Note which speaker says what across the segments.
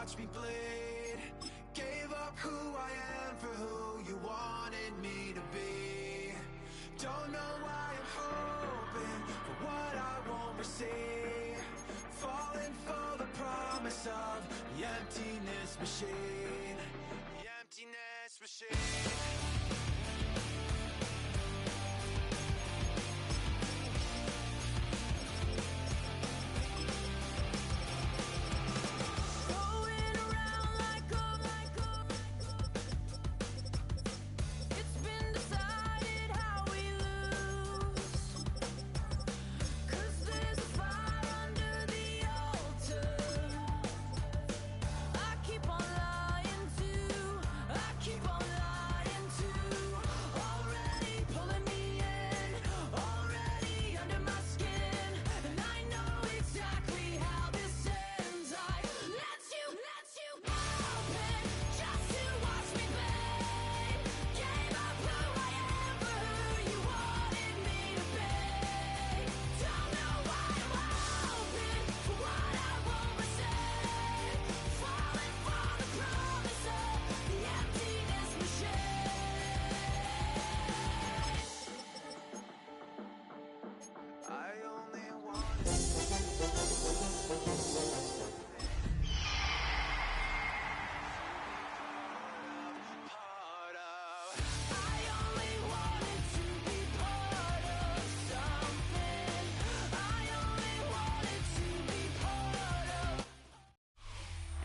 Speaker 1: watch me bleed. Gave up who I am for who you wanted me to be. Don't know why I'm hoping for what I won't receive. Falling for the promise of the emptiness machine. The emptiness machine.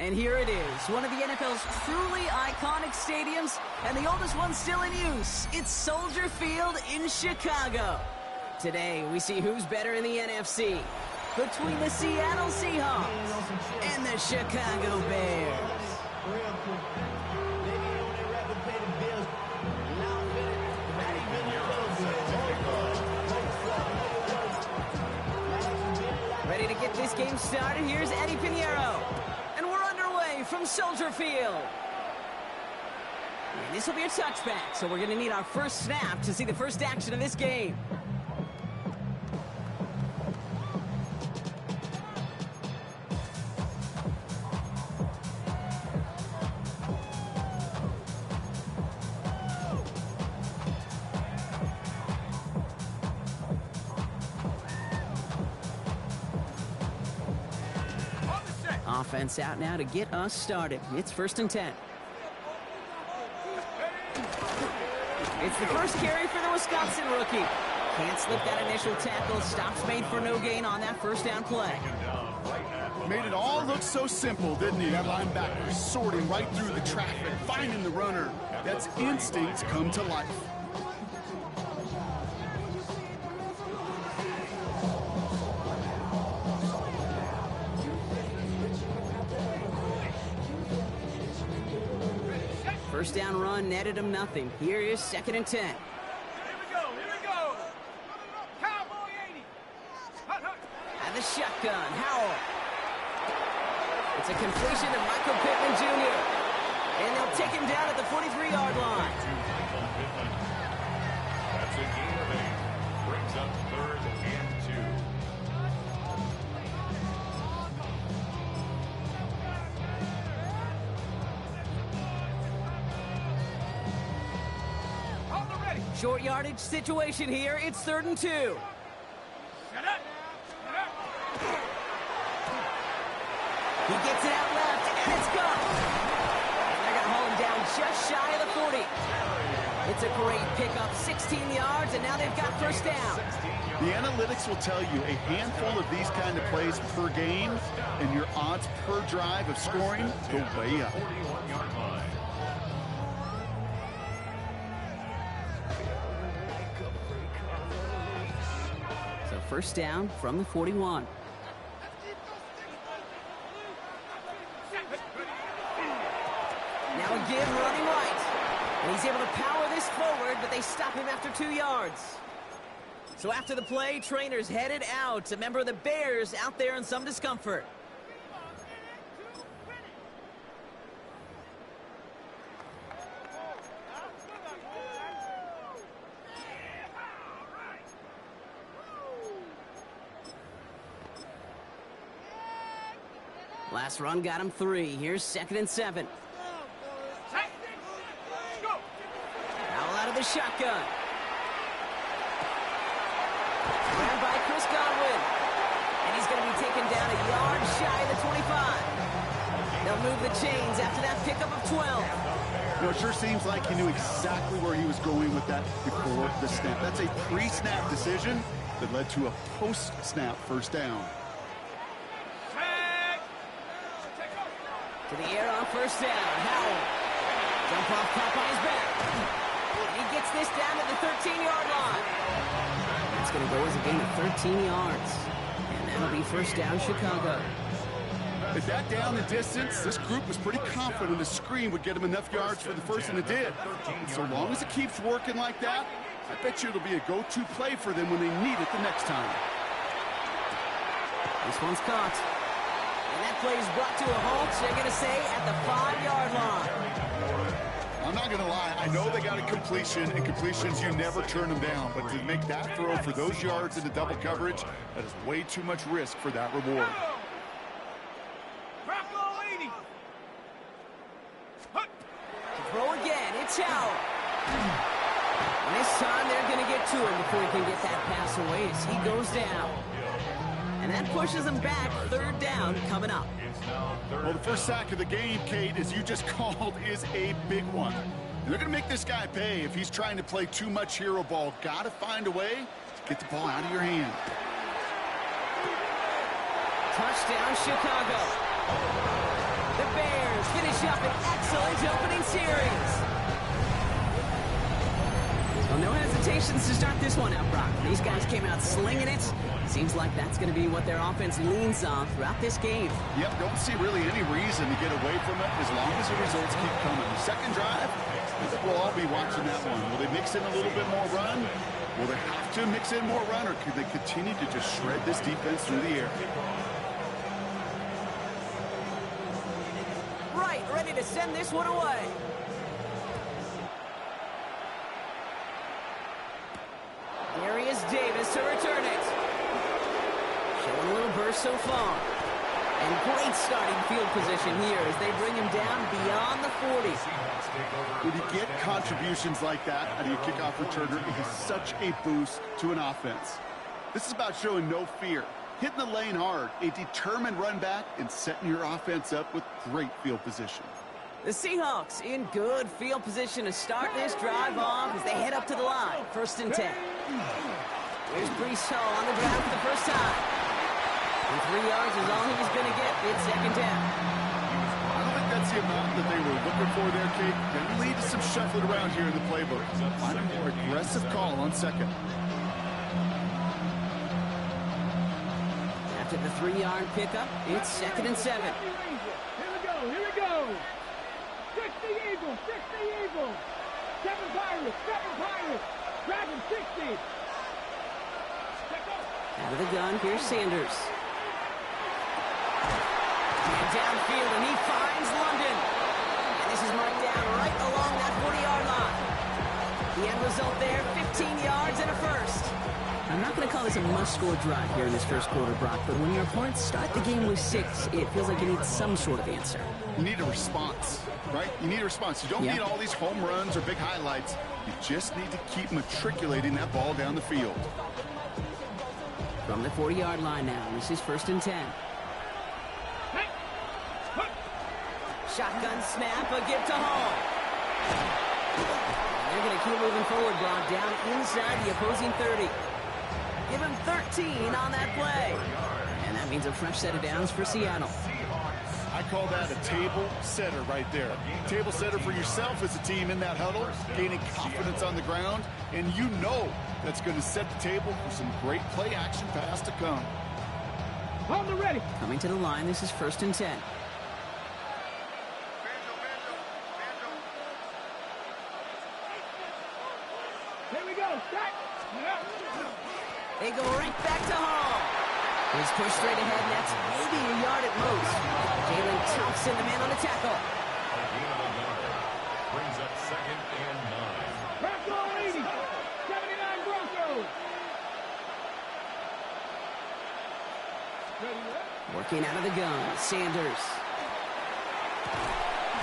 Speaker 2: And here it is, one of the NFL's truly iconic stadiums, and the oldest one still in use. It's Soldier Field in Chicago. Today, we see who's better in the NFC, between the Seattle Seahawks and the Chicago Bears. Ready to get this game started, here's Eddie Pinheiro. From Soldier Field. And this will be a touchback, so we're going to need our first snap to see the first action of this game. Offense out now to get us started. It's 1st and 10. It's the first carry for the Wisconsin rookie. Can't slip that initial tackle. Stops made for no gain on that first down play.
Speaker 3: Made it all look so simple, didn't he? That linebacker sorting right through the traffic, finding the runner. That's instincts come to life.
Speaker 2: First down run netted him nothing. Here is 2nd and 10.
Speaker 4: Here we go. Cowboy 80.
Speaker 2: And the shotgun, Howell. It's a completion to Michael Pittman Jr. And they'll take him down at the 43-yard line.
Speaker 5: That's a gain of 8. Brings up 3rd and 2.
Speaker 2: Short yardage situation here. It's 3rd and 2.
Speaker 4: Shut up.
Speaker 2: He gets it out left, and it's gone. And they're going to haul him down just shy of the 40. It's a great pickup, 16 yards, and now they've got first down.
Speaker 3: The analytics will tell you a handful of these kind of plays per game, and your odds per drive of scoring go way up.
Speaker 5: 41-yard line.
Speaker 2: So first down from the 41. Now again running right. And he's able to power this forward, but they stop him after 2 yards. So after the play, trainers headed out. A member of the Bears out there in some discomfort. Last run got him 3. Here's 2nd and 7.
Speaker 4: Set. Go.
Speaker 2: Foul out of the shotgun. Grabbed by Chris Godwin. And he's going to be taken down a yard shy of the 25. They'll move the chains after that pickup of 12.
Speaker 3: You know, it sure seems like he knew exactly where he was going with that before the snap. That's a pre-snap decision that led to a post-snap first down.
Speaker 4: Set.
Speaker 2: To the air on first down. Howell. Jump off Popeye's back. He gets this down to the 13-yard line. That's going to go as a gain of 13 yards. And that'll be first down, Chicago.
Speaker 3: At that down the distance, this group was pretty confident the screen would get him enough yards for the first, and it did. And so long as it keeps working like that, I bet you it'll be a go-to play for them when they need it the next time.
Speaker 2: This one's caught. And that play is brought to a halt, they're going to say, at the 5-yard line.
Speaker 3: I'm not going to lie. I know they got a completion, and completions, you never turn them down. But to make that throw for those yards into double coverage, that is way too much risk for that reward.
Speaker 4: Bronco 80. Hut.
Speaker 2: To throw again, it's Howell. And this time they're going to get to him before he can get that pass away as he goes down. And that pushes him back. 3rd down coming up.
Speaker 3: Well, the first sack of the game, Kate, as you just called, is a big one. And they're going to make this guy pay if he's trying to play too much hero ball. Got to find a way to get the ball out of your hand.
Speaker 2: Touchdown, Chicago. The Bears finish up an excellent opening series. Well, no hesitations to start this one out, Brock. These guys came out slinging it. Seems like that's going to be what their offense leans on throughout this game.
Speaker 3: Yep, don't see really any reason to get away from it as long as the results keep coming. The second drive, I think we'll all be watching that one. Will they mix in a little bit more run? Will they have to mix in more run, or could they continue to just shred this defense through the air?
Speaker 2: Right, ready to send this one away. Here he is, Davis, to return it. Showing a little burst so far. And great starting field position here as they bring him down beyond the 40.
Speaker 3: When you get contributions like that out of your kickoff returner, it is such a boost to an offense. This is about showing no fear, hitting the lane hard, a determined run back, and setting your offense up with great field position.
Speaker 2: The Seahawks in good field position to start this drive off as they head up to the line. 1st and 10. Here's Breece Hall on the ground for the first time. And 3 yards is all he was going to get. It's 2nd down.
Speaker 3: I don't think that's the amount that they were looking for there, Kate. Going to lead to some shuffling around here in the playbook. Find a more aggressive call on 2nd.
Speaker 2: After the 3-yard pickup, it's 2nd and 7.
Speaker 4: Here we go. Here we go. 60 Eagles. 60 Eagles. 7 Pirates. 7 Pirates. Dragon 60.
Speaker 2: Out of the gun, here's Sanders. And downfield, and he finds London. And this is marked down right along that 40-yard line. The end result there, 15 yards and a first. I'm not going to call this a must-score drive here in this first quarter, Brock, but when your opponents start the game with 6, it feels like you need some sort of answer.
Speaker 3: You need a response, right? You need a response. You don't need all these home runs or big highlights. You just need to keep matriculating that ball down the field.
Speaker 2: From the 40-yard line now, this is 1st and 10. Shotgun snap, a give to Hall. They're going to keep moving forward, Brock, down inside the opposing 30. Give him 13 on that play. And that means a fresh set of downs for Seattle.
Speaker 3: I call that a table setter right there. Table setter for yourself as a team in that huddle, gaining confidence on the ground, and you know that's going to set the table for some great play action pass to come.
Speaker 4: On the ready.
Speaker 2: Coming to the line, this is 1st and 10.
Speaker 4: Here we go. Set.
Speaker 2: They go right back to Hall. He's pushed straight ahead, and that's maybe a yard at most. Jalen Thompson, the man on the tackle.
Speaker 5: Brings up 2nd and 9.
Speaker 4: Bronco 80. 79 Broncos. Ready,
Speaker 2: Working out of the gun, Sanders.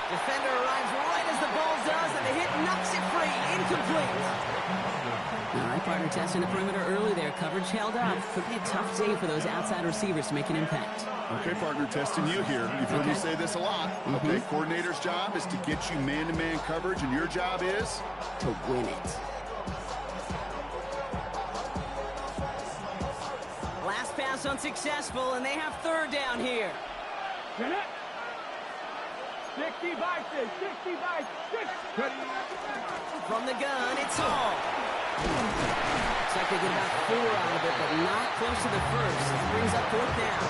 Speaker 2: Defender arrives right as the ball does, and the hit knocks it free. Incomplete. All right, partner, testing the perimeter early there. Coverage held up. Could be a tough day for those outside receivers to make an impact.
Speaker 3: Okay, partner, testing you here. You've heard me say this a lot. Okay, coordinator's job is to get you man-to-man coverage, and your job is?
Speaker 2: To win it. Last pass unsuccessful, and they have third down here.
Speaker 4: 60 by 6, 60 by 6.
Speaker 2: From the gun, it's Hall. Looks like they get about 4 out of it, but not close to the first. That brings up fourth down.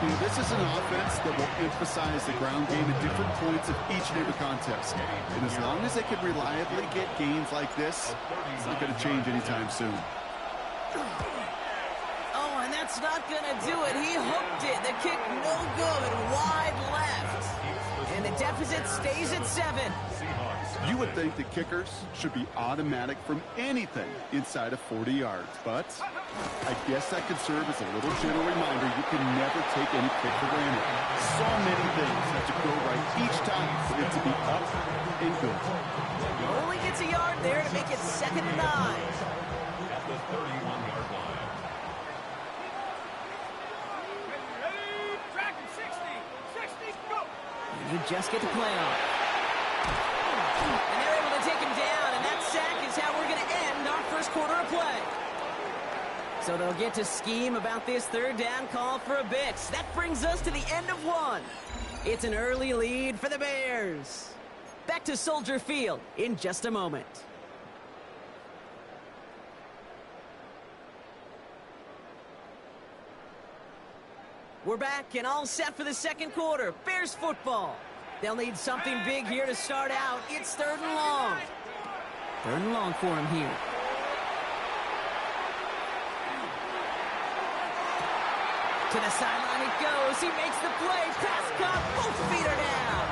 Speaker 3: You know, this is an offense that will emphasize the ground game at different points of each and every contest. And as long as they can reliably get gains like this, it's not going to change anytime soon.
Speaker 2: Oh, and that's not going to do it. He hooked it. The kick no good. Wide left. And the deficit stays at 7.
Speaker 3: You would think that kickers should be automatic from anything inside of 40 yards, but I guess that could serve as a little gentle reminder you can never take any kick for granted. So many things have to go right each time for it to be up and good.
Speaker 2: Only gets a yard there to make it 2nd and 9.
Speaker 5: At the 31-yard line.
Speaker 4: Dragon 60, go.
Speaker 2: And you just get the play off. And they're able to take him down, and that sack is how we're going to end our first quarter of play. So they'll get to scheme about this third down call for a bit. That brings us to the end of 1. It's an early lead for the Bears. Back to Soldier Field in just a moment. We're back and all set for the second quarter. Bears football. They'll need something big here to start out. It's 3rd and long. 3rd and long for him here. To the sideline it goes. He makes the play. Pass caught. Both feet are down.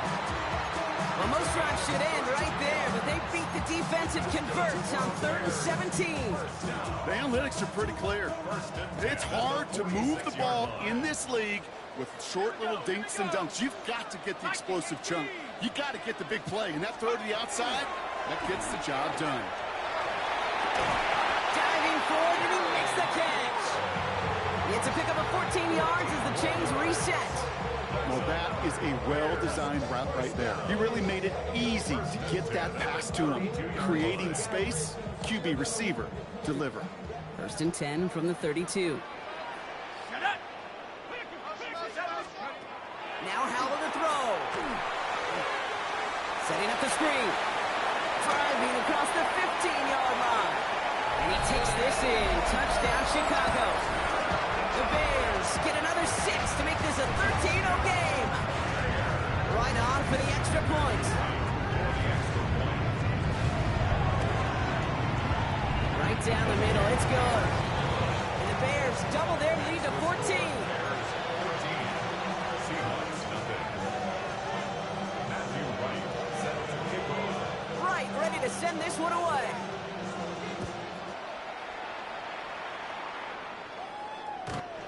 Speaker 2: Well, most drives should end right there, but they beat the defense and convert on 3rd and 17.
Speaker 3: The analytics are pretty clear. It's hard to move the ball in this league with short little dinks and dunks. You've got to get the explosive chunk. You got to get the big play. And that throw to the outside, that gets the job done.
Speaker 2: Diving forward, and he makes the catch. It's a pickup of 14 yards as the chains reset.
Speaker 3: Well, that is a well-designed route right there. He really made it easy to get that pass to him. Creating space, QB receiver, deliver.
Speaker 2: 1st and 10 from the 32. Now Howell to throw. Setting up the screen. Driving across the 15-yard line. And he takes this in. Touchdown, Chicago. The Bears get another 6 to make this a 13-0 game. Right on for the extra point. Right down the middle. It's good. And the Bears double their lead to 14. Ready to send this one away.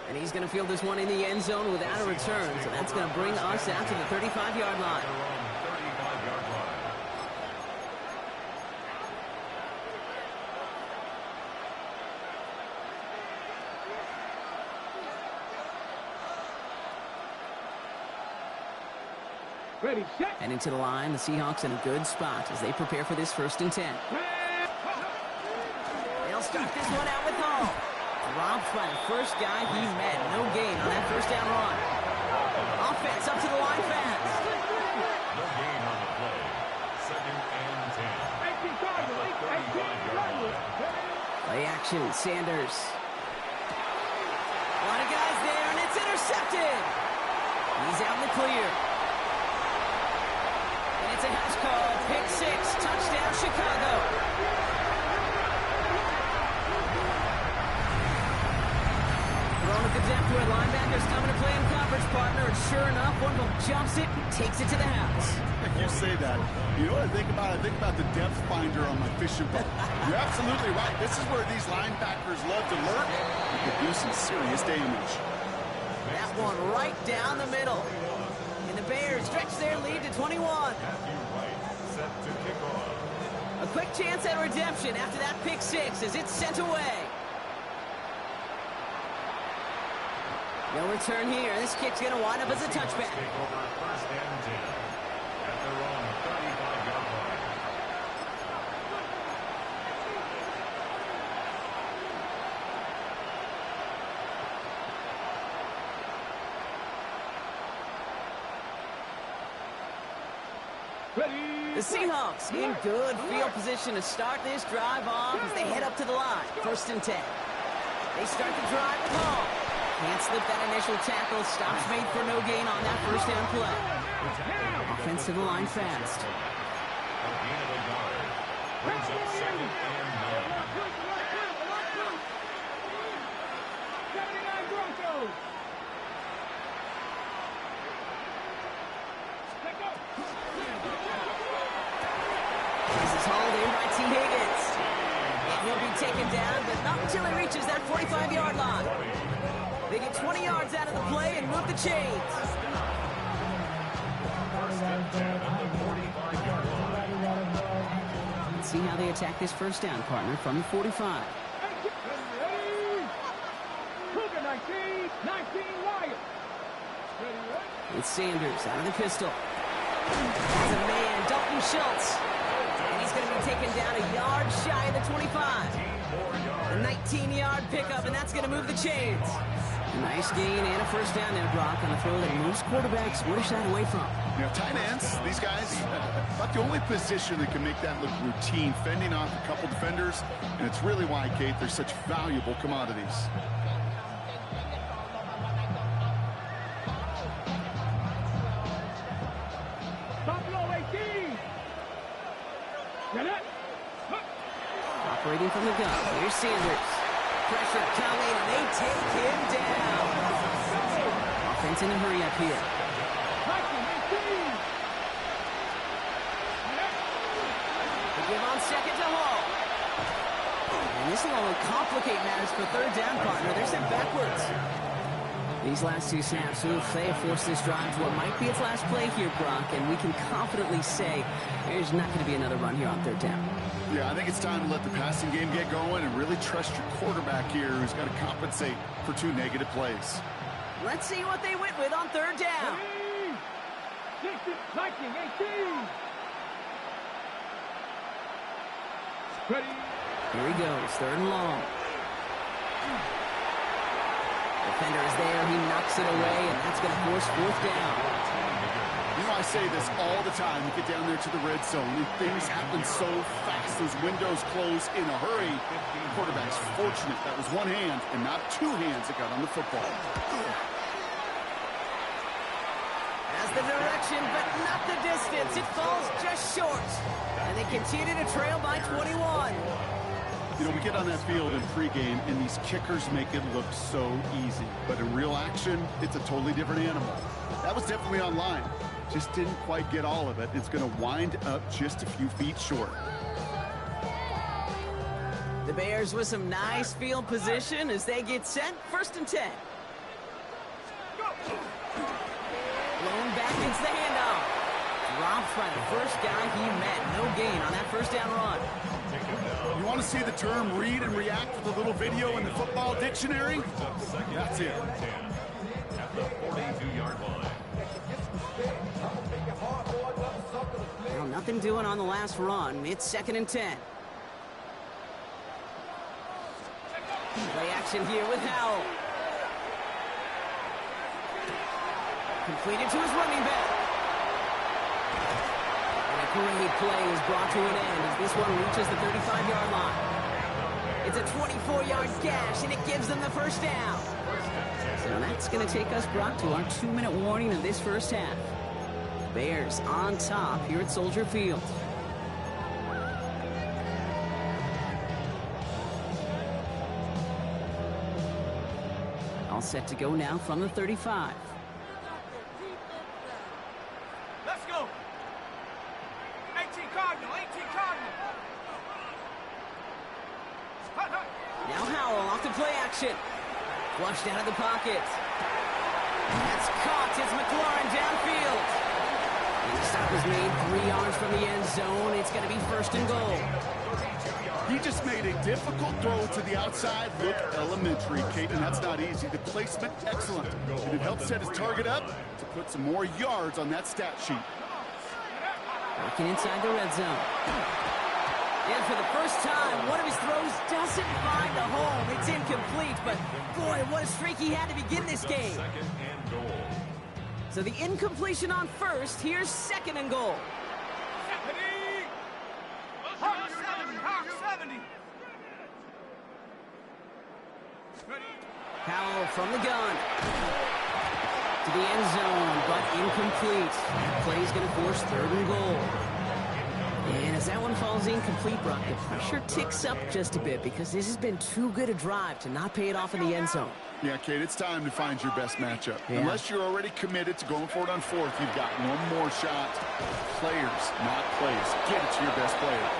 Speaker 2: And he's going to field this one in the end zone without a return. So that's going to bring us out to the 35-yard line.
Speaker 4: Ready, set.
Speaker 2: And into the line, the Seahawks in a good spot as they prepare for this 1st and 10. They'll start this one out with Hall. Dropped by the first guy he met. No gain on that 1st down run. Offense up to the line fast.
Speaker 5: No gain on the play. 2nd and 10.
Speaker 2: Play action, Sanders. A lot of guys there, and it's intercepted. He's out in the clear. It's a house call. Pick 6. Touchdown, Chicago. Throwing at the depth where linebackers coming to play in coverage, partner. And sure enough, one of them jumps it and takes it to the house.
Speaker 3: You say that. You know what I think about? I think about the depth finder on my fishing boat. You're absolutely right. This is where these linebackers love to lurk and could do some serious damage.
Speaker 2: That one right down the middle. And the Bears stretch their lead to 21.
Speaker 5: Matthew Wright set to kick off.
Speaker 2: A quick chance at redemption after that pick six as it's sent away. No return here. This kick's going to wind up as a touchback.
Speaker 5: Take over first and 10 at their own 35-yard line.
Speaker 2: The Seahawks in good field position to start this drive off as they head up to the line. First and 10. They start the drive with Hall. Can't slip that initial tackle. Stops made for no gain on that first down play. Offense to the line fast.
Speaker 5: A gain of a yard. Brings up 2nd and 9.
Speaker 4: 79 Broncos.
Speaker 2: This is hauled in by T. Higgins. And he'll be taken down, but not until he reaches that 45-yard line. They get 20 yards out of the play and move the chains.
Speaker 5: First and 10 at the 45-yard line.
Speaker 2: Let's see how they attack this first down, partner, from the 45.
Speaker 4: Cougar 19, 19 Lions.
Speaker 2: It's Sanders out of the pistol. That's a man, Dalton Schultz. And he's going to be taken down a yard shy of the 25. A 19-yard pickup, and that's going to move the chains. A nice gain and a first down there, Brock, on the throw that most quarterbacks wish that away from.
Speaker 3: You know, tight ends, these guys, about the only position that can make that look routine, fending off a couple defenders, and it's really why, Kate, they're such valuable commodities.
Speaker 4: Buffalo 18. Get it?
Speaker 2: Operating from the gun, here's Sanders. Pressure coming, and they take him down. Offense in a hurry up here. They give on second to Hall. And this will only complicate matters for third down, partner. They're sent backwards. These last two snaps, they have forced this drive to what might be its last play here, Brock, and we can confidently say there's not going to be another run here on third down.
Speaker 3: Yeah, I think it's time to let the passing game get going and really trust your quarterback here, who's got to compensate for 2 negative plays.
Speaker 2: Let's see what they went with on third down.
Speaker 4: 19, 18. Ready?
Speaker 2: Here he goes, third and long. Defender is there, he knocks it away, and that's going to force fourth down.
Speaker 3: You know, I say this all the time. You get down there to the red zone, and things happen so fast. Those windows close in a hurry. The quarterback's fortunate that was one hand and not 2 hands that got on the football.
Speaker 2: Has the direction, but not the distance. It falls just short. And they continue to trail by 21.
Speaker 3: You know, we get on that field in pregame, and these kickers make it look so easy. But in real action, it's a totally different animal. That was definitely on line. Just didn't quite get all of it. It's going to wind up just a few feet short.
Speaker 2: The Bears with some nice field position as they get set. First and 10. Blown back into the handoff. Dropped by the first guy he met. No gain on that first down run.
Speaker 3: You want to see the term read and react with a little video in the football dictionary? That's it.
Speaker 5: At the 42-yard line.
Speaker 2: Well, nothing doing on the last run. It's second and 10. Play action here with Howell. Completed to his running back. And a great play is brought to an end as this one reaches the 35-yard line. It's a 24-yard gash, and it gives them the first down. So that's going to take us, Brock, to our 2-minute warning of this first half. Bears on top here at Soldier Field. All set to go now from the 35.
Speaker 4: Let's go. 18 Cardinal, 18 Cardinal.
Speaker 2: Now Howell off to play action. Flushed out of the pocket. That's caught. It's McLaurin downfield. And the stop is made 3 yards from the end zone. It's going to be 1st and goal.
Speaker 3: He just made a difficult throw to the outside. Look elementary, Kate, and that's not easy. The placement, excellent. And it helped set his target up to put some more yards on that stat sheet.
Speaker 2: Working inside the red zone. And for the first time, one of his throws doesn't find a home. It's incomplete, but boy, what a streak he had to begin this game.
Speaker 5: 2nd and goal.
Speaker 2: So the incompletion on 1st, here's 2nd and goal. Powell from the gun. To the end zone, but incomplete. Play's going to force 3rd and goal. And as that one falls incomplete, Brock, the pressure ticks up just a bit because this has been too good a drive to not pay it off in the end zone.
Speaker 3: Yeah, Kate, it's time to find your best matchup.
Speaker 2: Yeah.
Speaker 3: Unless you're already committed to going for it on 4th, you've got one more shot. Players, not plays. Get it to your best player.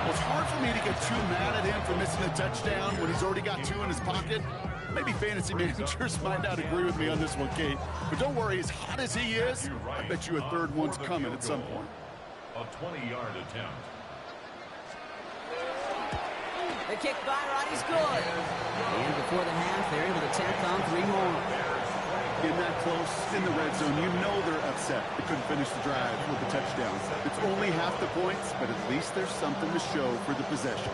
Speaker 3: Well, it's hard for me to get too mad at him for missing a touchdown when he's already got 2 in his pocket. Maybe fantasy managers might not agree with me on this one, Kate. But don't worry, as hot as he is, I bet you a 3rd one's coming at some point.
Speaker 5: A 20-yard attempt.
Speaker 2: The kick by Roddy's good. And before the half, they're able to tack on 3 more.
Speaker 3: In that close, in the red zone, you know they're upset. They couldn't finish the drive with a touchdown. It's only half the points, but at least there's something to show for the possession.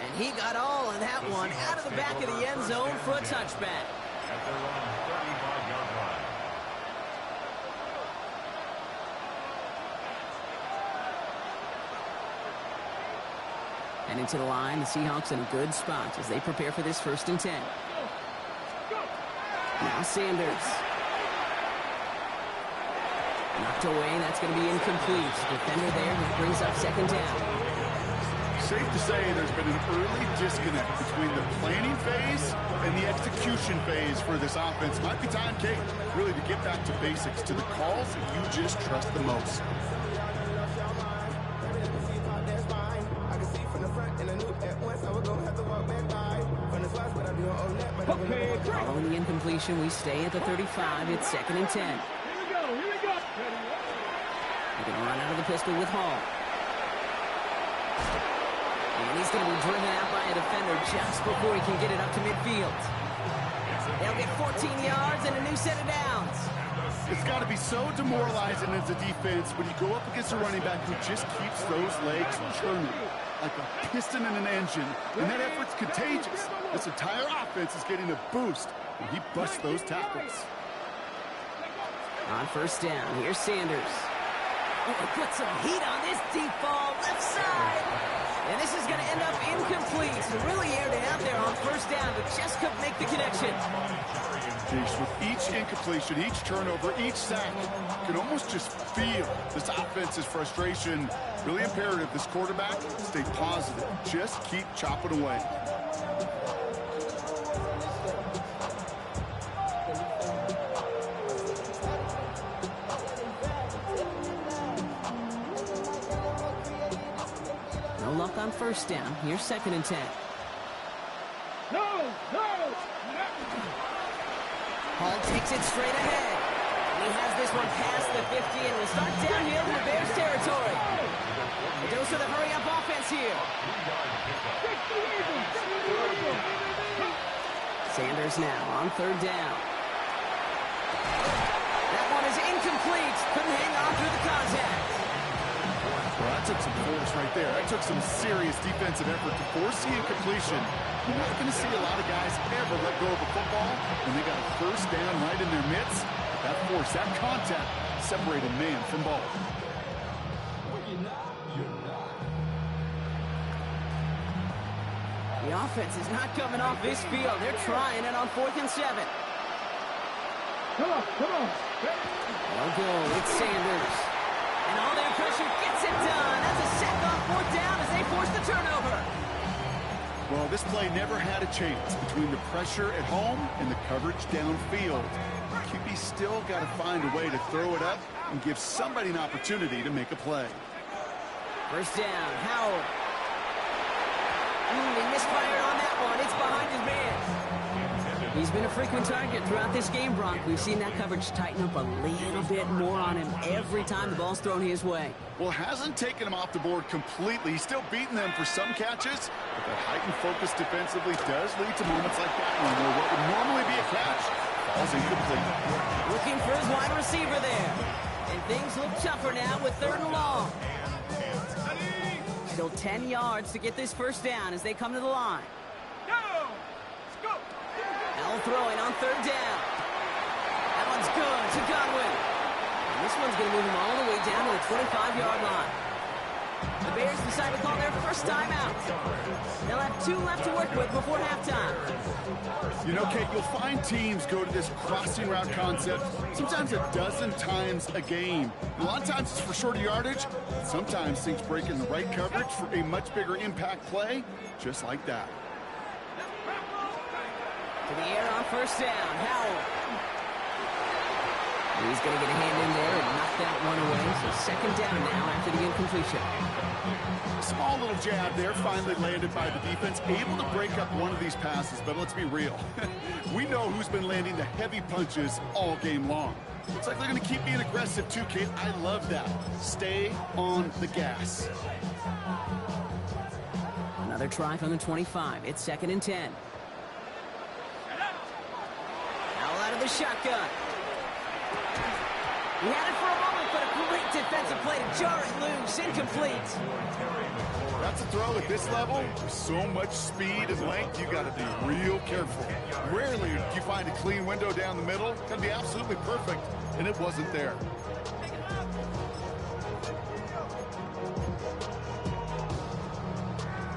Speaker 2: And he got all of that one out of the back of the end zone for a touchback.
Speaker 5: At their own 35-yard line.
Speaker 2: And into the line, the Seahawks in a good spot as they prepare for this 1st and 10. Now Sanders. Knocked away, that's going to be incomplete. Defender there who brings up 2nd down.
Speaker 3: Safe to say there's been an early disconnect between the planning phase and the execution phase for this offense. Might be time, Kate, really to get back to basics, to the calls that you just trust the most.
Speaker 2: Following the incompletion, we stay at the 35. It's 2nd and 10.
Speaker 4: Here we go, here we go.
Speaker 2: They're going to run out of the pistol with Hall. And he's going to be driven out by a defender just before he can get it up to midfield. They'll get 14 yards and a new set of downs.
Speaker 3: It's got to be so demoralizing as a defense when you go up against a running back who just keeps those legs churning like a piston in an engine, and that effort's contagious. This entire offense is getting a boost when he busts those tackles.
Speaker 2: On 1st down, here's Sanders. Oh, put some heat on this deep ball, left side. And this is going to end up incomplete. Really aired it out there on 1st down, but just couldn't make the connection.
Speaker 3: Jace, with each incompletion, each turnover, each sack, you can almost just feel this offense's frustration. Really imperative this quarterback stay positive. Just keep chopping away.
Speaker 2: No luck on 1st down. Here's 2nd and 10.
Speaker 4: No!
Speaker 2: Hall takes it straight ahead. He has this one past the 50 and will start downhill in the Bears territory. A dose of the hurry-up offense here. Sanders now on 3rd down. That one is incomplete. Couldn't hang on through the contact.
Speaker 3: Well, that took some force right there. That took some serious defensive effort to force the incompletion. You're not going to see a lot of guys ever let go of a football when they got a 1st down right in their midst. That force, that contact, separated man from ball.
Speaker 2: The offense is not coming off this field. They're trying it on 4th and 7.
Speaker 4: Come on.
Speaker 2: No goal. It's Sanders. And all their pressure gets it done. That's a sack on 4th down as they force the turnover.
Speaker 3: Well, this play never had a chance between the pressure at home and the coverage downfield. QB still got to find a way to throw it up and give somebody an opportunity to make a play.
Speaker 2: 1st down, Howard. He misfired on that one. It's behind his man. He's been a frequent target throughout this game, Brock. We've seen that coverage tighten up a little bit more on him every time the ball's thrown his way.
Speaker 3: Well, hasn't taken him off the board completely. He's still beating them for some catches, but that heightened focus defensively does lead to moments like that one where what would normally be a catch falls incomplete.
Speaker 2: Looking for his wide receiver there. And things look tougher now with 3rd and long. Still 10 yards to get this first down as they come to the line. Bell throwing on 3rd down. That one's good to Godwin. And this one's going to move him all the way down to the 25-yard line. The Bears decide to call their first timeout. They'll have 2 left to work with before halftime.
Speaker 3: You know, Kate, you'll find teams go to this crossing route concept sometimes a dozen times a game. A lot of times it's for shorter yardage. Sometimes things break in the right coverage for a much bigger impact play, just like that.
Speaker 2: To the air on 1st down, Howell. He's going to get a hand in there and knock that one away. So 2nd down now after the incompletion.
Speaker 3: Small little jab there, finally landed by the defense. Able to break up one of these passes, but let's be real. We know who's been landing the heavy punches all game long. Looks like they're going to keep being aggressive too, Kate. I love that. Stay on the gas.
Speaker 2: Another try from the 25. It's 2nd and 10. Out of the shotgun. He had it for a moment, but a great defensive play to jar it loose. Incomplete.
Speaker 3: That's a throw at this level. With so much speed and length, you got to be real careful. Rarely do you find a clean window down the middle. It's going to be absolutely perfect, and it wasn't there.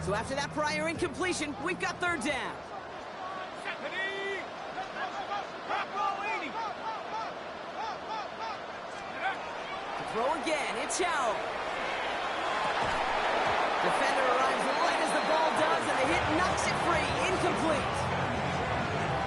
Speaker 2: So after that prior incompletion, we've got 3rd down. Throw again, it's Howell. Defender arrives right as the ball does, and the hit knocks it free. Incomplete.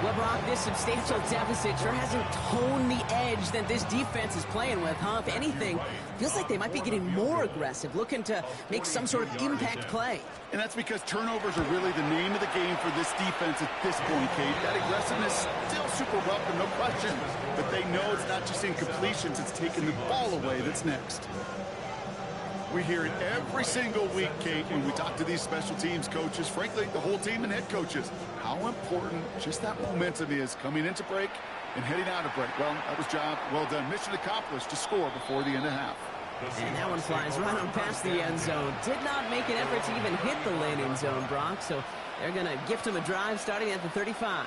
Speaker 2: Well, Brock, this substantial deficit sure hasn't toned the edge that this defense is playing with, huh? If anything, feels like they might be getting more aggressive, looking to make some sort of impact play.
Speaker 3: And that's because turnovers are really the name of the game for this defense at this point, Kate. That aggressiveness still super welcome, no question. But they know it's not just incompletions, it's taking the ball away that's next. We hear it every single week, Kate, when we talk to these special teams coaches, frankly, the whole team and head coaches, how important just that momentum is coming into break and heading out of break. Well, that was job well done. Mission accomplished to score before the end of half.
Speaker 2: And that one flies right on past the end zone. Did not make an effort to even hit the landing zone, Brock, so they're going to gift him a drive starting at the 35.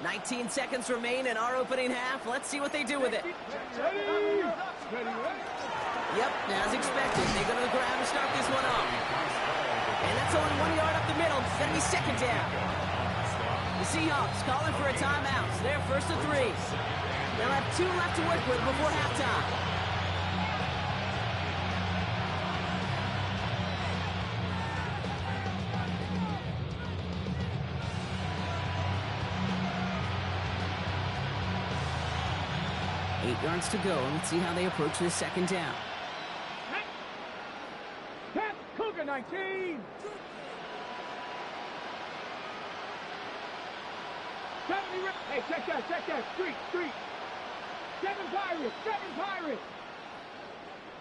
Speaker 2: "19 seconds remain in our opening half. Let's see what they do with it." Yep, as expected, they go to the ground to start this one off. And that's only 1 yard up the middle. It's going to be 2nd down. The Seahawks calling for a timeout. So they're 1st and 3. They'll have 2 left to work with before halftime. Eight yards to go. Let's see how they approach this 2nd down.
Speaker 4: Cougar 19. Hey, check that. Street. 7 Pirates.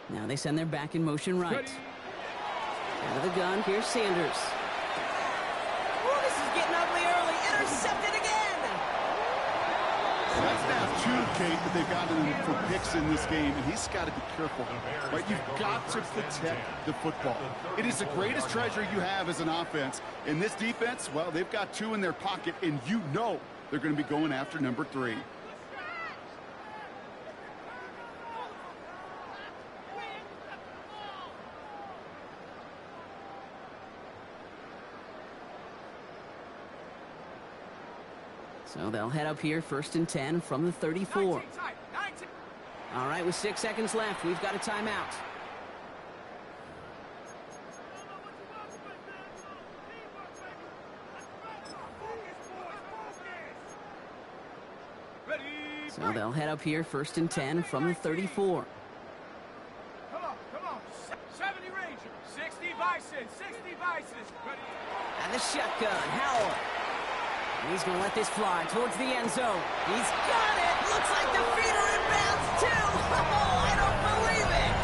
Speaker 2: Now they send their back in motion right. Out of the gun, here's Sanders. Oh, this is getting ugly early. Intercepted again.
Speaker 3: That's now 2, Kate, that they've gotten for picks in this game, and he's got to be careful. Right? You've got to protect the football. It is the greatest treasure you have as an offense. In this defense, well, they've got 2 in their pocket, and you know they're going to be going after number 3.
Speaker 2: So they'll head up here 1st and 10 from the 34. All right, with 6 seconds left, we've got a timeout. So they'll head up here, 1st and 10 from the 34.
Speaker 4: Come on. 70 Ranger. 60 Bison. 60 Bison.
Speaker 2: And the shotgun, Howell. And he's going to let this fly towards the end zone. He's got it. Looks like the feet are in bounds, too. Oh, I don't believe it.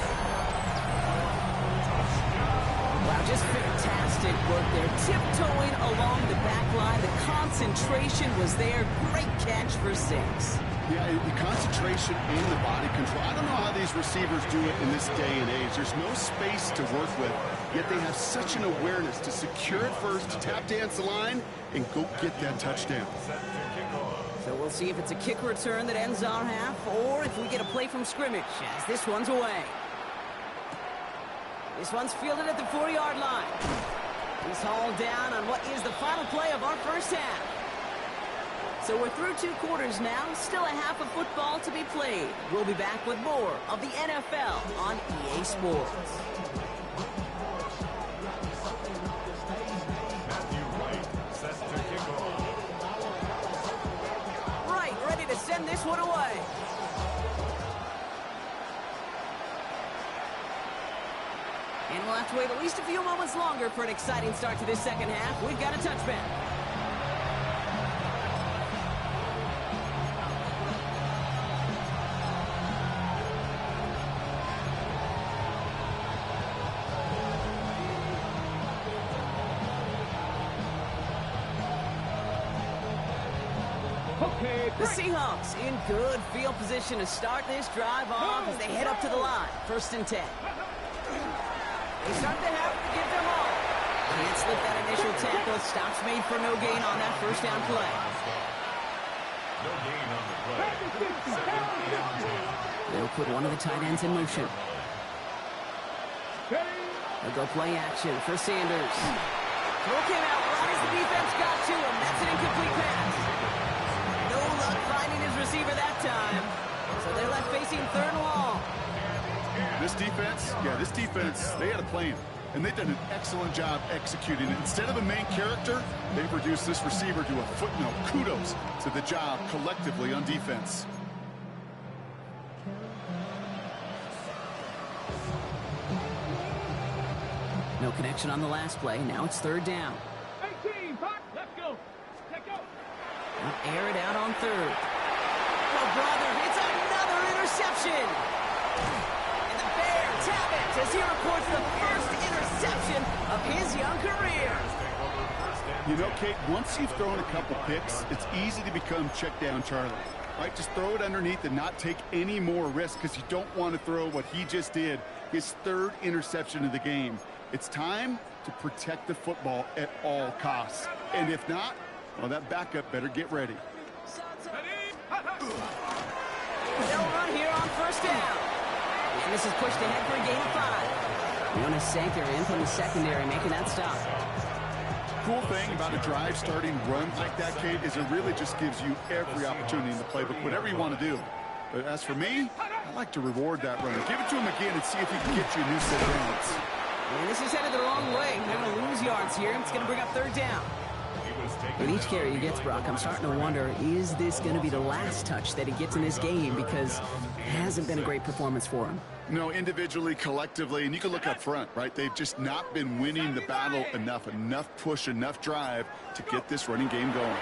Speaker 2: Wow, just fantastic work there. Tiptoeing along the back line. The concentration was there. Great catch for 6.
Speaker 3: Yeah, the concentration and the body control. I don't know how these receivers do it in this day and age. There's no space to work with, yet they have such an awareness to secure it first, to tap dance the line, and go get that touchdown.
Speaker 2: So we'll see if it's a kick return that ends our half, or if we get a play from scrimmage, as this one's away. This one's fielded at the 40-yard line. He's hauled down on what is the final play of our first half. So we're through 2 quarters now, still a half of football to be played. We'll be back with more of the NFL on EA Sports.
Speaker 5: Matthew Wright sets to kick off.
Speaker 2: Right, ready to send this one away. And we'll have to wait at least a few moments longer for an exciting start to this second half. We've got a touchback. The Seahawks in good field position to start this drive off as they head up to the line. 1st and 10. They start the half to give them all. Can't slip that initial tackle. Stops made for no gain on that first down play.
Speaker 5: No gain on the play. 2nd and 10.
Speaker 2: They'll put one of the tight ends in motion. They'll go play action for Sanders. Throw came out right as the defense got to him. That's an incomplete pass. No luck finding his receiver that time. So they're left facing 3rd and long.
Speaker 3: This defense, they had a plan, and they've done an excellent job executing it. Instead of a main character, they've reduced this receiver to a footnote. Kudos to the job collectively on defense.
Speaker 2: No connection on the last play. Now it's 3rd down.
Speaker 4: 18, Pop, let's go. Let's go.
Speaker 2: They'll air it out on 3rd. Oh, brother, it's another interception. And the Bears have it as he reports the first interception of his young career.
Speaker 3: You know, Kate, once you've thrown a couple picks, it's easy to become check down Charlie. Right? Just throw it underneath and not take any more risk because you don't want to throw what he just did, his 3rd interception of the game. It's time to protect the football at all costs. And if not, well, that backup better get ready.
Speaker 2: They'll run here on 1st down. And this is pushed ahead for a gain of 5. Jonas Sanker in from the secondary, making that stop.
Speaker 3: Cool thing about a drive starting run like that, Kate, is it really just gives you every opportunity in the playbook, whatever you want to do. But as for me, I like to reward that runner. Give it to him again and see if he can get you a new set of downs.
Speaker 2: And this is headed the wrong way. They're going to lose yards here. It's going to bring up 3rd down. With each carry he gets, Brock, I'm starting to wonder, is this going to be the last touch that he gets in this game? Because it hasn't been a great performance for him.
Speaker 3: No, individually, collectively, and you can look up front, right? They've just not been winning the battle enough push, enough drive to get this running game going.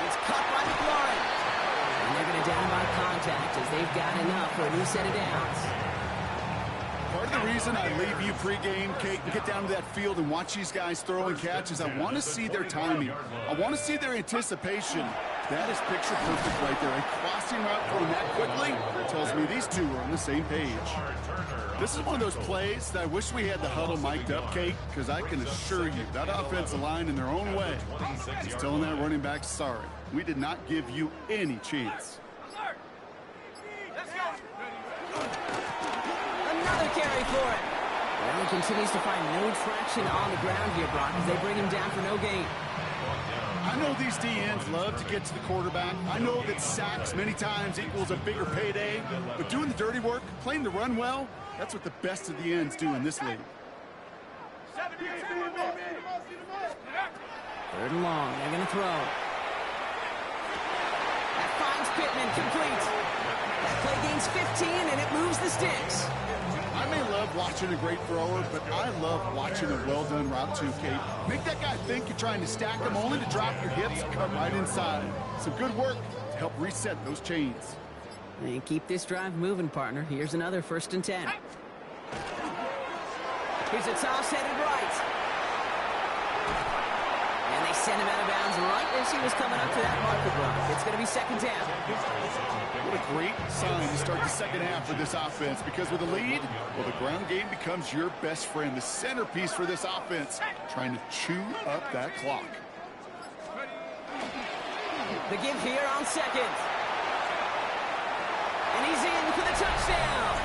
Speaker 2: It's caught by McLaurin. And they're going to down by contact as they've got enough for a new set of downs.
Speaker 3: Part of the reason I leave you pregame, Kate, and get down to that field and watch these guys throw and catch is I want to see their timing. I want to see their anticipation. That is picture perfect right there. A crossing route going that quickly tells me these two are on the same page. This is one of those plays that I wish we had the huddle mic'd up, Kate, because I can assure you that offensive line in their own way is telling that running back, sorry, we did not give you any chance.
Speaker 2: Another carry for it. Well, he continues to find no traction on the ground here, Brock, as they bring him down for no gain.
Speaker 3: I know these DNs love to get to the quarterback. I know that sacks many times equals a bigger payday, but doing the dirty work, playing the run well, that's what the best of the ends do in this league.
Speaker 2: 3rd and long, they're going to throw. Pittman, complete. That play gains 15, and it moves the sticks.
Speaker 3: I may love watching a great thrower, but I love watching a well-done route too, Kate. Make that guy think you're trying to stack him only to drop your hips, cut right inside. Some good work to help reset those chains.
Speaker 2: And keep this drive moving, partner. Here's another 1st and 10. Here's a toss headed right. And they send him out of bounds right as he was coming up to that marker block. It's going to be 2nd down.
Speaker 3: What a great sign to start the second half for this offense, because with a lead, well, the ground game becomes your best friend, the centerpiece for this offense, trying to chew up that clock.
Speaker 2: The give here on 2nd. And he's in for the touchdown.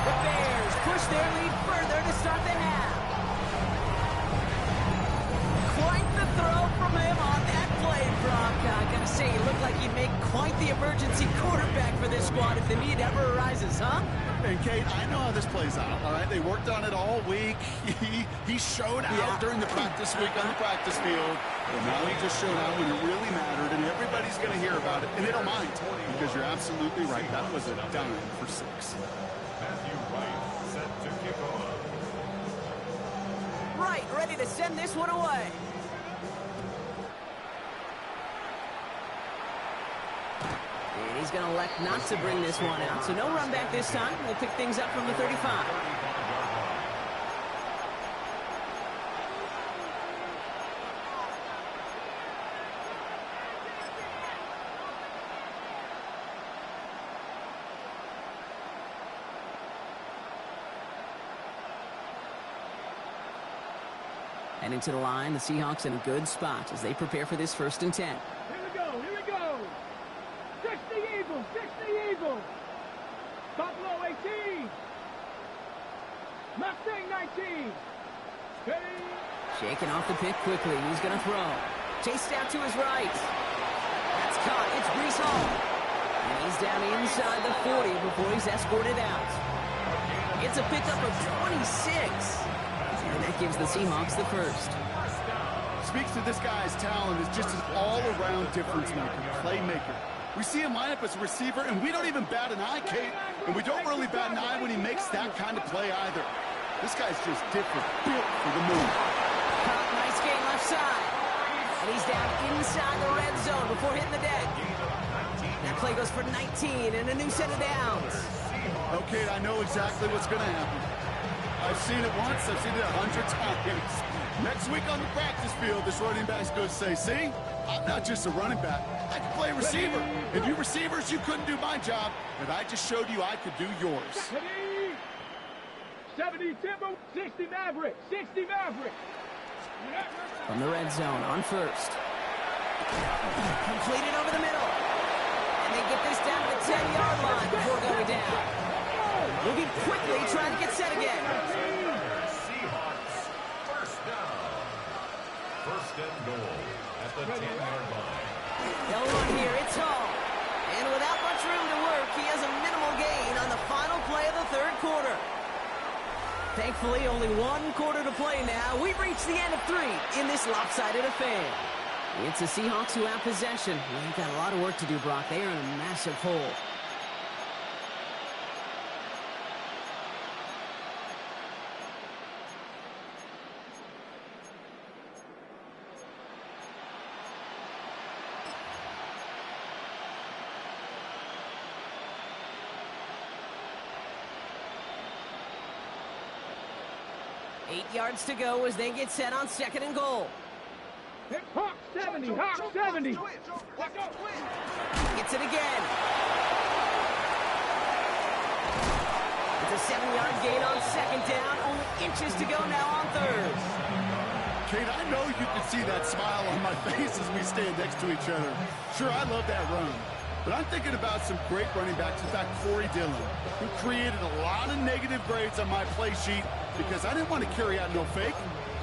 Speaker 2: The Bears push their lead further to start the half. Quite the throw from him on that play, Brock. I gotta say, he looked like he'd make quite the emergency quarterback for this squad if the need ever arises, huh?
Speaker 3: And Kate, I know how this plays out, all right? They worked on it all week. He showed out during the practice week on the practice field. And now he just showed out when it really mattered, and everybody's going to hear about it. And they don't mind, because you're absolutely right. That was a dime for 6.
Speaker 5: Matthew Wright set to kick off.
Speaker 2: Right, ready to send this one away. And he's going to elect not to bring this one out. So no run back this time. They'll pick things up from the 35. And into the line, the Seahawks in a good spot as they prepare for this 1st and 10.
Speaker 4: Here we go, here we go. 60 Eagles, 60 Eagles. Buffalo 18. Mustang 19. Ready?
Speaker 2: Shaking off the pick quickly. He's going to throw. Chased out to his right. That's caught. It's Breece Hall. And he's down inside the 40 before he's escorted out. It's a pickup of 26. And that gives the Seahawks the 1st.
Speaker 3: Speaks to this guy's talent as just an all-around difference maker, playmaker. We see him line up as a receiver, and we don't even bat an eye, Kate. And we don't really bat an eye when he makes that kind of play either. This guy's just different, built for the move.
Speaker 2: Nice gain left side. And he's down inside the red zone before hitting the deck. That play goes for 19 and a new set of downs.
Speaker 3: Okay, I know exactly what's going to happen. I've seen it once, I've seen it 100 times. Next week on the practice field, this running back's going to say, see, I'm not just a running back. I can play receiver. And you receivers, you couldn't do my job, but I just showed you I could do yours.
Speaker 4: 70 Timber, 60 Maverick, 60 Maverick.
Speaker 2: From the red zone on 1st. Completed over the middle. And they get this down to the 10-yard line before going down. Moving quickly, trying to get set again.
Speaker 5: Seahawks, 1st down. 1st and goal at the 10-yard line.
Speaker 2: They'll run here. It's Hall. And without much room to work, he has a minimal gain on the final play of the 3rd quarter. Thankfully, only 1 quarter to play now. We've reached the end of 3 in this lopsided affair. It's the Seahawks who have possession. They've got a lot of work to do, Brock. They are in a massive hole. Eight yards to go as they get set on 2nd and goal.
Speaker 4: Hawk 70, Hawk 70.
Speaker 2: Gets it again. It's a 7-yard gain on 2nd down. Only inches to go now on 3rd.
Speaker 3: Kate, I know you can see that smile on my face as we stand next to each other. Sure, I love that run. But I'm thinking about some great running backs. In fact, Corey Dillon, who created a lot of negative grades on my play sheet because I didn't want to carry out no fake.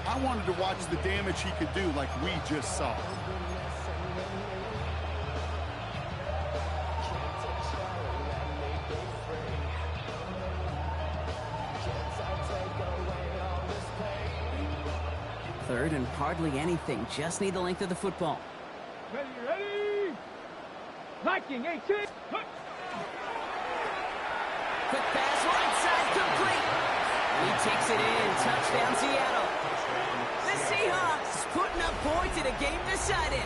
Speaker 3: I wanted to watch the damage he could do like we just saw.
Speaker 2: Third and hardly anything. Just need the length of the football.
Speaker 4: Ready, ready. Viking 18.
Speaker 2: Quick pass, right side, complete. He takes it in. Touchdown, Seattle. The Seahawks putting up points in a game decided.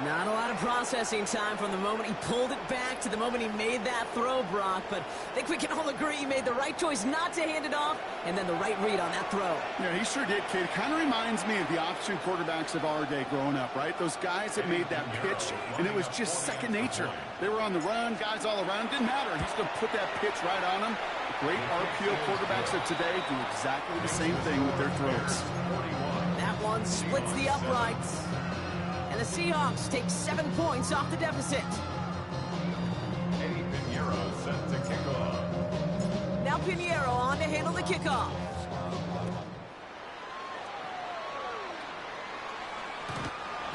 Speaker 2: Not a lot of processing time from the moment he pulled it back to the moment he made that throw, Brock. But I think we can all agree he made the right choice not to hand it off, and then the right read on that throw.
Speaker 3: Yeah, he sure did, kid. Kind of reminds me of the option quarterbacks of our day growing up, right? Those guys that made that pitch, and it was just second nature. They were on the run, guys all around. Didn't matter. He's going to put that pitch right on them. The great RPO quarterbacks of today do exactly the same thing with their throws.
Speaker 2: That one splits the uprights. And the Seahawks take 7 points off the deficit.
Speaker 5: Eddie Pinheiro set to kick off.
Speaker 2: Now Pinheiro on to handle the kickoff.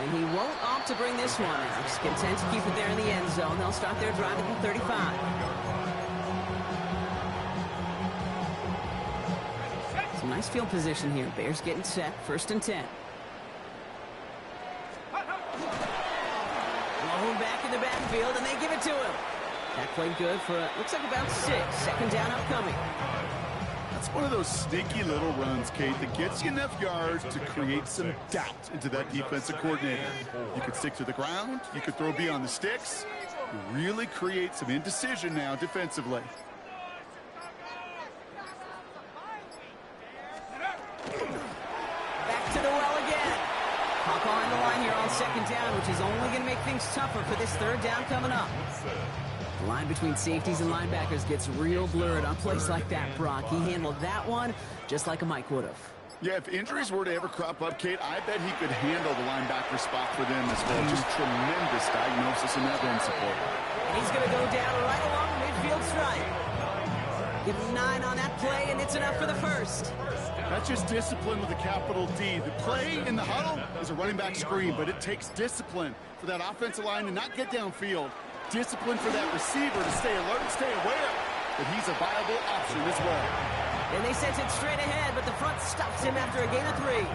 Speaker 2: And he won't opt to bring this one out. He's content to keep it there in the end zone. They'll start their drive at the 35. Some nice field position here. Bears getting set. 1st and 10. Back in the backfield, and they give it to him. That played good for, looks like about 6. 2nd down upcoming.
Speaker 3: That's one of those sneaky little runs, Kate, that gets you enough yards to create some doubt into that defensive coordinator. You could stick to the ground. You could throw beyond the sticks. You really create some indecision now defensively.
Speaker 2: Back to the well again. Hop on the line here on 2nd down, which is only going to make things tougher for this 3rd down coming up. The line between safeties and linebackers gets real blurred on plays like that, Brock. He handled that one just like a Mike would have.
Speaker 3: Yeah, if injuries were to ever crop up, Kate, I bet he could handle the linebacker spot for them as well. Just tremendous diagnosis in that run support.
Speaker 2: And he's going to go down right along the midfield stripe. Give him 9 on that play, and it's enough for the 1st.
Speaker 3: That's just discipline with a capital D. The play in the huddle is a running back screen, but it takes discipline for that offensive line to not get downfield. Discipline for that receiver to stay alert and stay aware that he's a viable option as well.
Speaker 2: And they sent it straight ahead, but the front stops him after a gain of 3.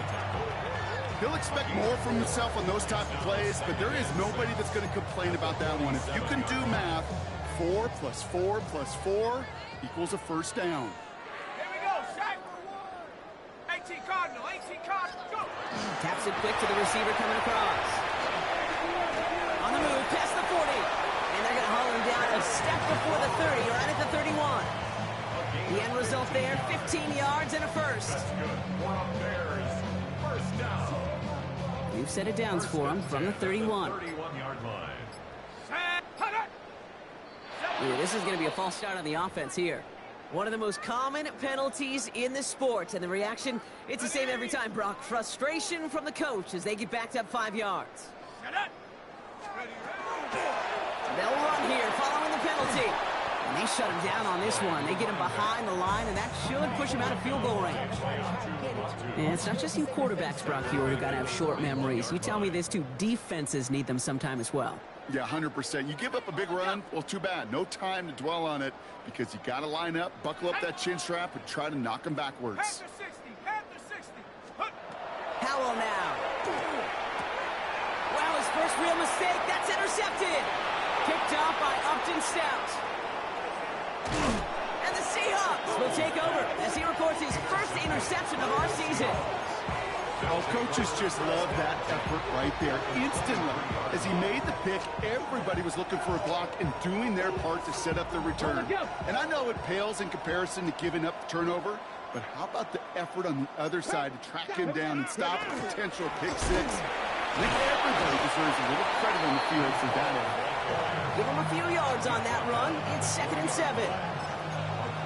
Speaker 3: He'll expect more from himself on those type of plays, but there is nobody that's going to complain about that one. If you can do math, 4 + 4 + 4 equals a 1st down.
Speaker 4: Here we go, Shaq. 18 Cardinal, 18 Cardinal, go.
Speaker 2: Taps it quick to the receiver coming across. On the move, past the 40. And they're going to haul him down a step before the 30, right at the 31. The end result there, 15 yards and a 1st.
Speaker 5: That's good. Bears. 1st down.
Speaker 2: We've set it downs for him from the 31.
Speaker 5: 31-yard line.
Speaker 2: Ooh, this is going to be a false start on the offense here. One of the most common penalties in the sport, and the reaction, it's the same every time, Brock. Frustration from the coach as they get backed up 5 yards. They'll run here following the penalty. And they shut him down on this one. They get him behind the line, and that should push him out of field goal range. And it's not just you quarterbacks, Brock, here who got to have short memories. You tell me this too, defenses need them sometime as well.
Speaker 3: Yeah, 100%. You give up a big run, well, too bad. No time to dwell on it because you got to line up, buckle up that chin strap, and try to knock them backwards.
Speaker 4: Panther 60.
Speaker 2: Howell now. Wow, his first real mistake. That's intercepted. Picked off by Upton Stout. And the Seahawks will take over as he records his first interception of our season.
Speaker 3: Oh, coaches just love that effort right there. Instantly, as he made the pick, everybody was looking for a block and doing their part to set up the return. And I know it pales in comparison to giving up the turnover, but how about the effort on the other side to track him down and stop a potential pick 6? I think everybody deserves a little credit on the field for that effort.
Speaker 2: Give him a few yards on that run. It's 2nd and 7.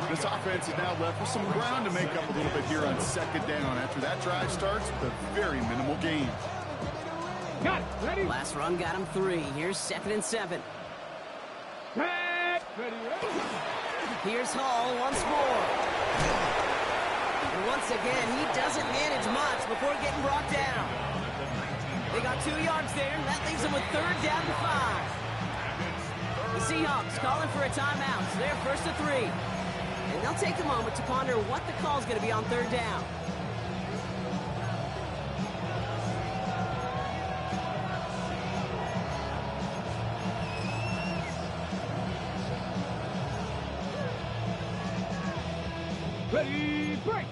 Speaker 3: This offense is now left with some ground to make up a little bit here on 2nd down after that drive starts with a very minimal gain.
Speaker 4: Got it. Ready?
Speaker 2: Last run got him 3. Here's 2nd and 7.
Speaker 4: Ready.
Speaker 2: Here's Hall once more. And once again, he doesn't manage much before getting brought down. They got 2 yards there, and that leaves them with 3rd down and 5. The Seahawks calling for a timeout. So they're 1st to 3. And they'll take a moment to ponder what the call is going to be on 3rd down.
Speaker 4: Ready, break.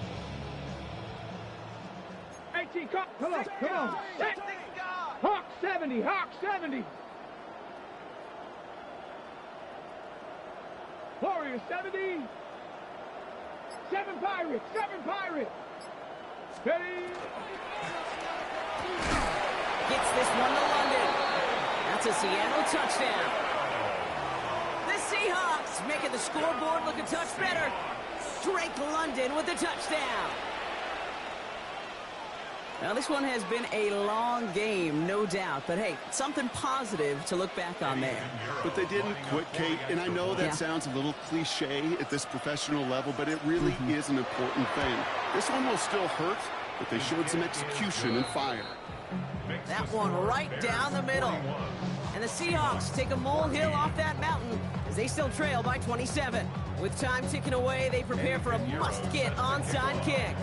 Speaker 4: 18, come on, come on. Hawk 70, Hawk 70. Warrior 70. 7 Pirates, 7 Pirates. Ready.
Speaker 2: Gets this one to London. That's a Seattle touchdown. The Seahawks making the scoreboard look a touch better. Drake London with the touchdown. Now, this one has been a long game, no doubt. But, hey, something positive to look back on there.
Speaker 3: But they didn't quit, Kate. And I know that sounds a little cliche at this professional level, but it really is an important thing. This one will still hurt, but they showed some execution and fire.
Speaker 2: That one right down the middle. And the Seahawks take a molehill off that mountain as they still trail by 27. With time ticking away, they prepare for a must-get onside kick.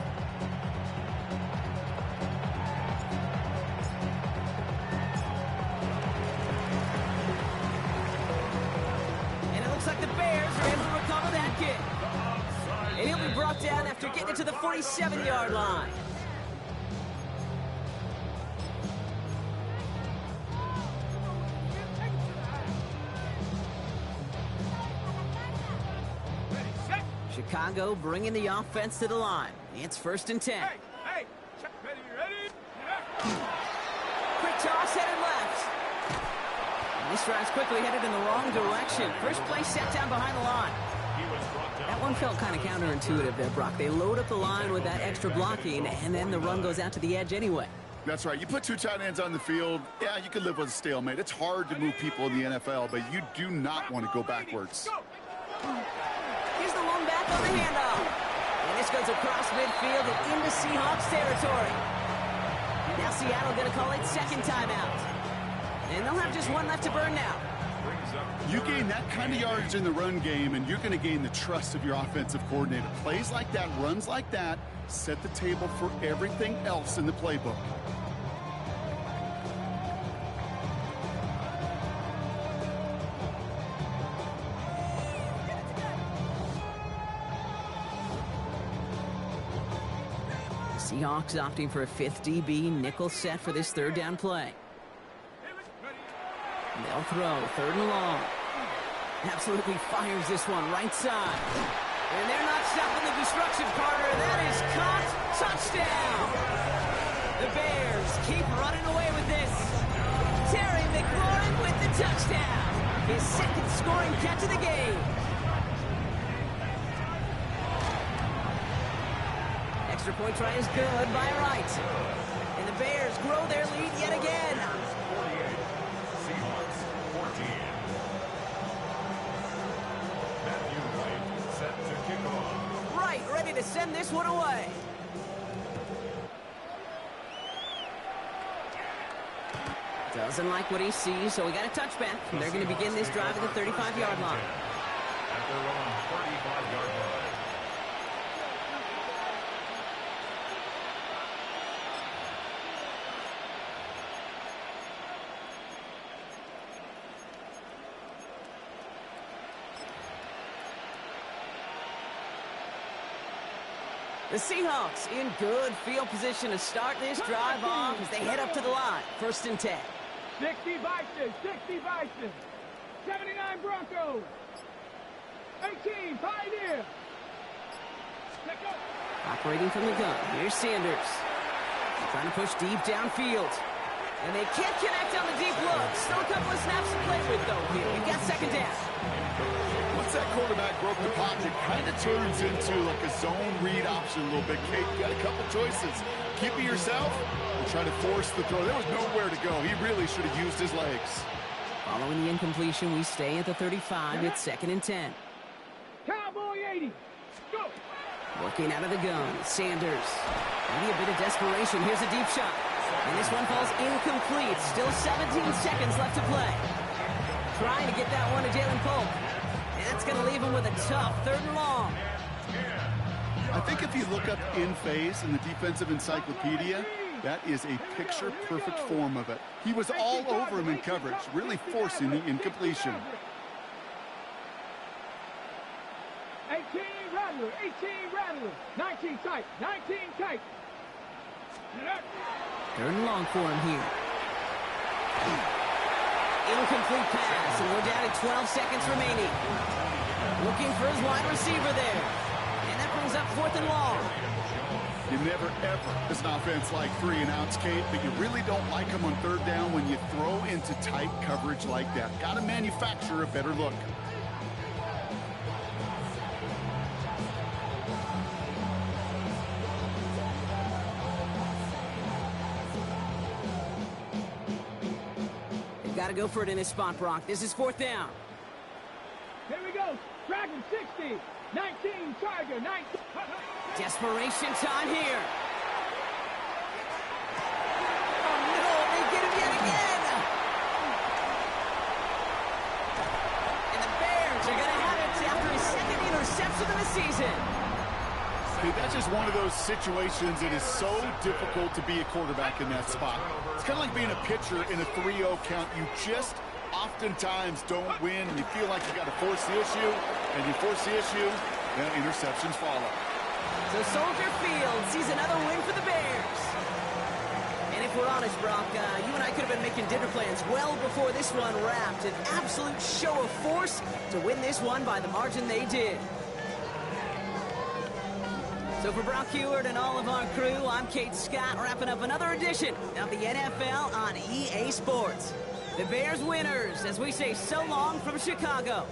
Speaker 2: And it looks like the Bears are able to recover that kick. And he'll be brought down after getting it to the 47-yard line. Chicago bringing the offense to the line. It's 1st and 10.
Speaker 4: Hey, ready.
Speaker 2: Quick toss headed left. And this drive's quickly headed in the wrong direction. First play set down behind the line. That one felt kind of counterintuitive there, Brock. They load up the line with that extra blocking, and then the run goes out to the edge anyway.
Speaker 3: That's right. You put 2 tight ends on the field, yeah, you can live with a stalemate. It's hard to move people in the NFL, but you do not want to go backwards.
Speaker 2: Here's the one back on the handoff. And this goes across midfield and into Seahawks territory. Now Seattle going to call it second timeout. And they'll have just one left to burn now.
Speaker 3: You gain that kind of yardage in the run game, and you're going to gain the trust of your offensive coordinator. Plays like that, runs like that, set the table for everything else in the playbook.
Speaker 2: Seahawks opting for a 5th DB nickel set for this 3rd down play. They'll throw 3rd and long. Absolutely fires this one right side. And they're not stopping the destruction, Carter. That is caught. Touchdown. The Bears keep running away with this. Terry McLaurin with the touchdown. His 2nd scoring catch of the game. Extra point try is good by Wright. And the Bears grow their lead yet again.
Speaker 5: Seahawks 14. Matthew Wright set to kick off.
Speaker 2: Wright ready to send this one away. Doesn't like what he sees, so we got a touchback. And they're going to begin this drive at the 35-yard line.
Speaker 5: At their own 35-yard line.
Speaker 2: The Seahawks in good field position to start this drive off as they head up to the line. 1st and 10.
Speaker 4: 60 Bison, 60 Bison. 79 Broncos. 18 Pioneer. Let's go.
Speaker 2: Operating from the gun. Here's Sanders. Trying to push deep downfield. And they can't connect on the deep look. Still a couple of snaps to play with, though, here. We've got 2nd down.
Speaker 3: Once that quarterback broke the pocket, it kind of turns into like a zone read option a little bit. Kate, you got a couple choices. Keep it yourself or try to force the throw. There was nowhere to go. He really should have used his legs.
Speaker 2: Following the incompletion, we stay at the 35. It's 2nd and 10.
Speaker 4: Cowboy 80. Go.
Speaker 2: Working out of the gun. Sanders. Maybe a bit of desperation. Here's a deep shot. And this one falls incomplete. Still 17 seconds left to play. Trying to get that one to Jalen Polk. And that's going to leave him with a tough 3rd and long.
Speaker 3: I think if you look up in phase in the defensive encyclopedia, that is a picture-perfect form of it. He was all over him in coverage, really forcing the incompletion.
Speaker 4: 18 Rattler, 18 Rattler, 19 tight, 19 tight.
Speaker 2: Third and long for him here. Incomplete pass, and we're down at 12 seconds remaining. Looking for his wide receiver there. And that brings up 4th and long.
Speaker 3: You never, ever, as an offense like 3 and outs, Kate, but you really don't like them on 3rd down when you throw into tight coverage like that. Got to manufacture a better look.
Speaker 2: They've got to go for it in his spot, Brock. This is 4th down.
Speaker 4: Here we go. Dragon 60, 19 Tiger, 19.
Speaker 2: Desperation time here. Oh, no, they get him yet again. And the Bears are going to have it after his 2nd interception of the season.
Speaker 3: Hey, that's just one of those situations that is so difficult to be a quarterback in that spot. It's kind of like being a pitcher in a 3-0 count. You just oftentimes don't win, and you feel like you got to force the issue, and you force the issue, then interceptions follow.
Speaker 2: So Soldier Field sees another win for the Bears. And if we're honest, Brock, you and I could have been making dinner plans well before this one wrapped. An absolute show of force to win this one by the margin they did. So for Brock Huard and all of our crew, I'm Kate Scott, wrapping up another edition of the NFL on EA Sports. The Bears winners, as we say so long from Chicago.